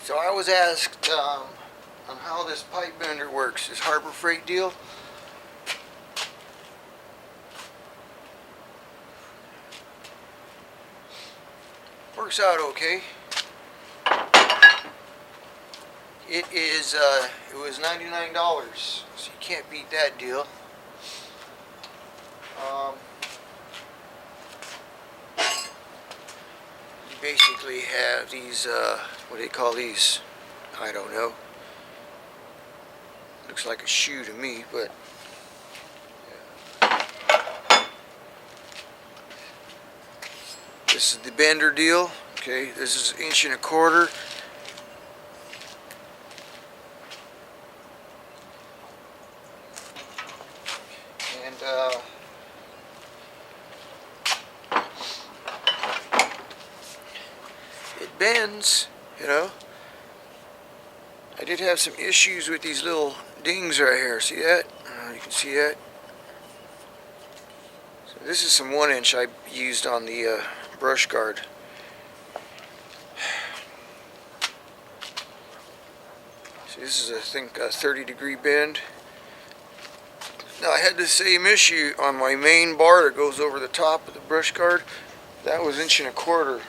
So I was asked on how this pipe bender works, this Harbor Freight deal. Works out okay. It was $99, so you can't beat that deal. You basically have these, what do they call these? I don't know. Looks like a shoe to me, but this is the bender deal. Okay, this is 1.25 inches. And it bends, you know. I did have some issues with these little dings right here. See that? You can see that. So this is some 1 inch I used on the brush guard. So this is, I think, a 30-degree bend. Now I had the same issue on my main bar that goes over the top of the brush guard. That was 1.25 inches.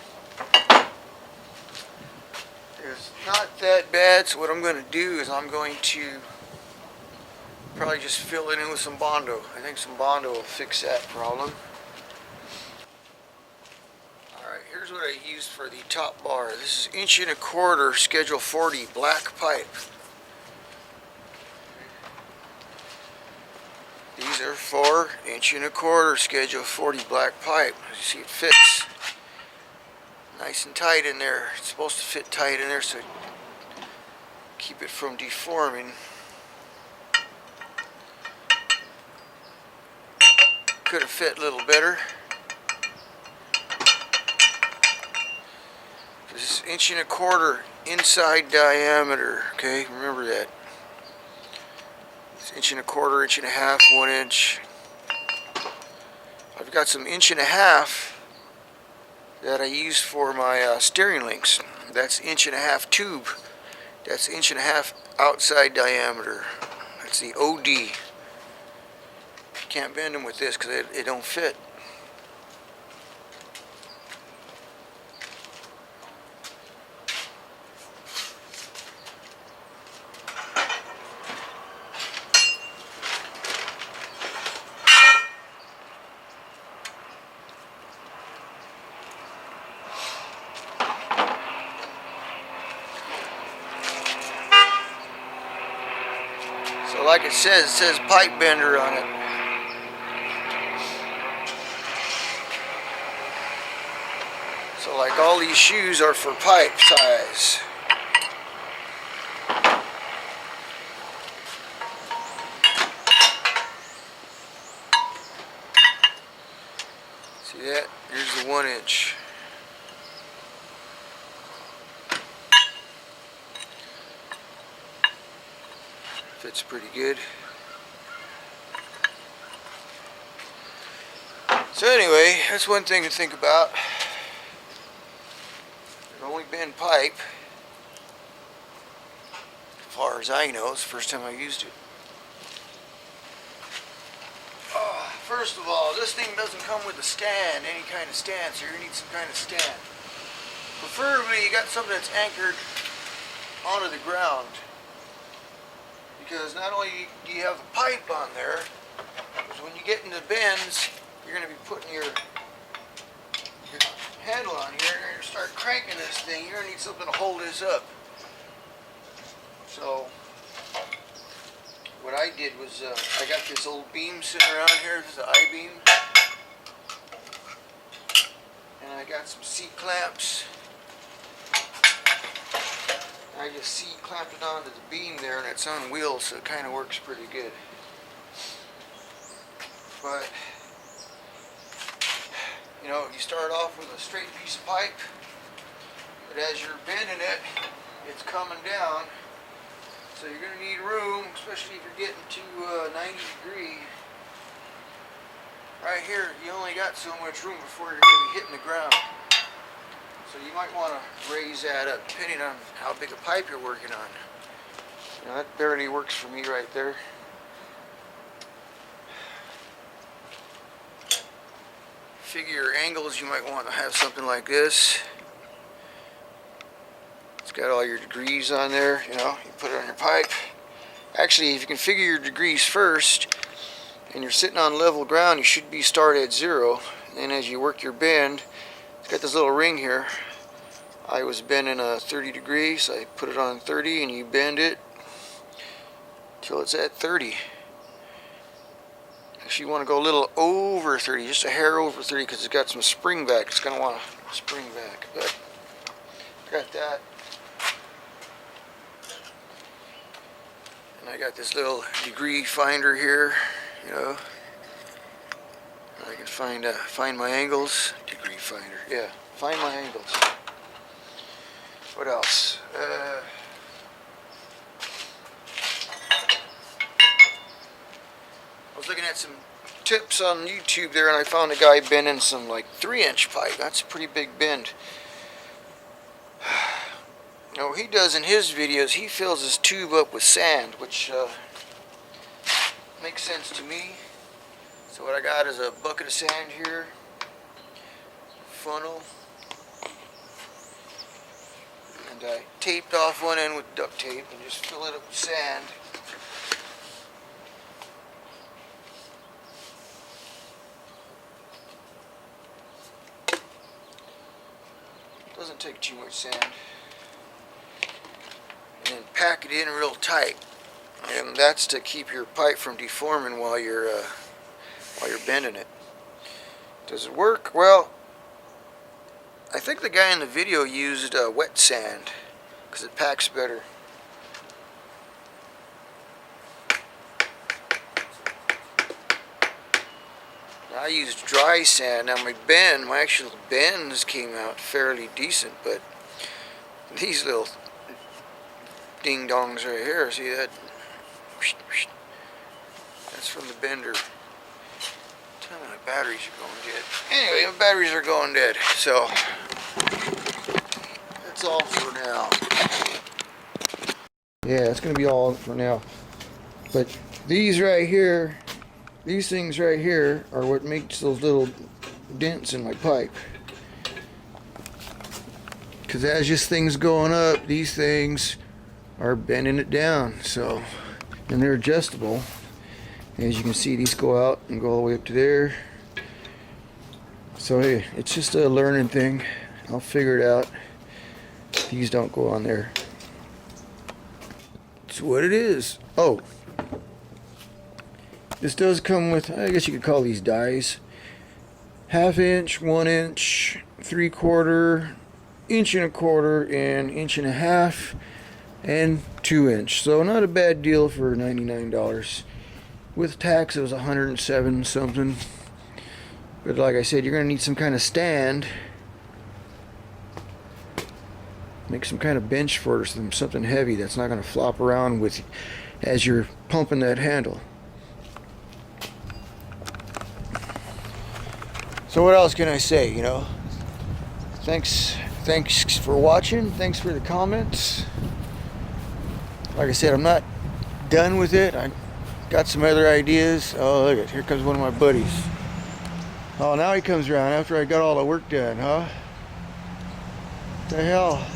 It's not that bad, so what I'm going to do is I'm going to probably just fill it in with some Bondo. I think some Bondo will fix that problem. Alright, here's what I used for the top bar. This is 1.25 inches Schedule 40 black pipe. These are for 1.25 inches Schedule 40 black pipe. As you see, it fits nice and tight in there. It's supposed to fit tight in there so keep it from deforming. Could have fit a little better. This is 1.25 inches inside diameter. Okay, remember that. It's 1.25 inches, 1.5 inches, 1 inch. I've got some 1.5 inches that I used for my steering links. That's 1.5 inch tube. That's 1.5 inches outside diameter. That's the OD. You can't bend them with this because it don't fit. So like it says pipe bender on it. So like all these shoes are for pipe size. See that? Here's the 1 inch. Fits pretty good. So anyway, that's one thing to think about. It only bend pipe. As far as I know, it's the first time I used it. First of all, this thing doesn't come with a stand, any kind of stand, so you're going to need some kind of stand. Preferably you got something that's anchored onto the ground. Because not only do you have a pipe on there, but when you get into bends, you're going to be putting your handle on here, and you're going to start cranking this thing. You're going to need something to hold this up. So, what I did was, I got this old beam sitting around here. This is an I-beam. And I got some C-clamps. I just C-clamped it onto the beam there, and it's on wheels, so it kind of works pretty good. But, you know, you start off with a straight piece of pipe, but as you're bending it, it's coming down. So you're going to need room, especially if you're getting to 90 degree. Right here, you only got so much room before you're going to be hitting the ground. So you might want to raise that up depending on how big a pipe you're working on. You know, that barely works for me right there. Figure your angles, you might want to have something like this. It's got all your degrees on there, you know, you put it on your pipe. Actually, if you can figure your degrees first, and you're sitting on level ground, you should be started at 0. And as you work your bend, it's got this little ring here. I was bending a 30 degrees, so I put it on 30, and you bend it till it's at 30. If you want to go a little over 30, just a hair over 30, because it's got some spring back, it's going to want to spring back. But I got that. And I got this little degree finder here, you know. I can find my angles. Degree finder, yeah. Find my angles. What else? I was looking at some tips on YouTube there, and I found a guy bending some like 3-inch pipe. That's a pretty big bend. You know, what he does in his videos, he fills his tube up with sand, which makes sense to me. So what I got is a bucket of sand here, funnel, and I taped off one end with duct tape and just fill it up with sand. Doesn't take too much sand. And then pack it in real tight. And that's to keep your pipe from deforming while you're bending it. Does it work? Well, I think the guy in the video used wet sand because it packs better. I used dry sand. Now my actual bends came out fairly decent, but these little ding dongs right here, see that? That's from the bender. Tell me my batteries are going dead. Anyway, my batteries are going dead, so that's all for now. Yeah, that's gonna be all for now. But these right here, these things right here are what makes those little dents in my pipe. Because as this thing's going up, these things are bending it down. So, and they're adjustable. As you can see, these go out and go all the way up to there. So hey, it's just a learning thing. I'll figure it out. These don't go on there. It's what it is. Oh. This does come with, I guess you could call these dies. 1/2 inch, 1 inch, 3/4, 1.25 inches, and 1.5 inches, and 2 inch. So not a bad deal for $99. With tax it was 107 something. But like I said, you're gonna need some kind of stand. Make some kind of bench for it, or something heavy that's not gonna flop around with as you're pumping that handle. So what else can I say, you know? Thanks for watching. Thanks for the comments. Like I said, I'm not done with it. I got some other ideas. Oh, look at, here comes one of my buddies. Oh, now he comes around after I got all the work done, huh? What the hell?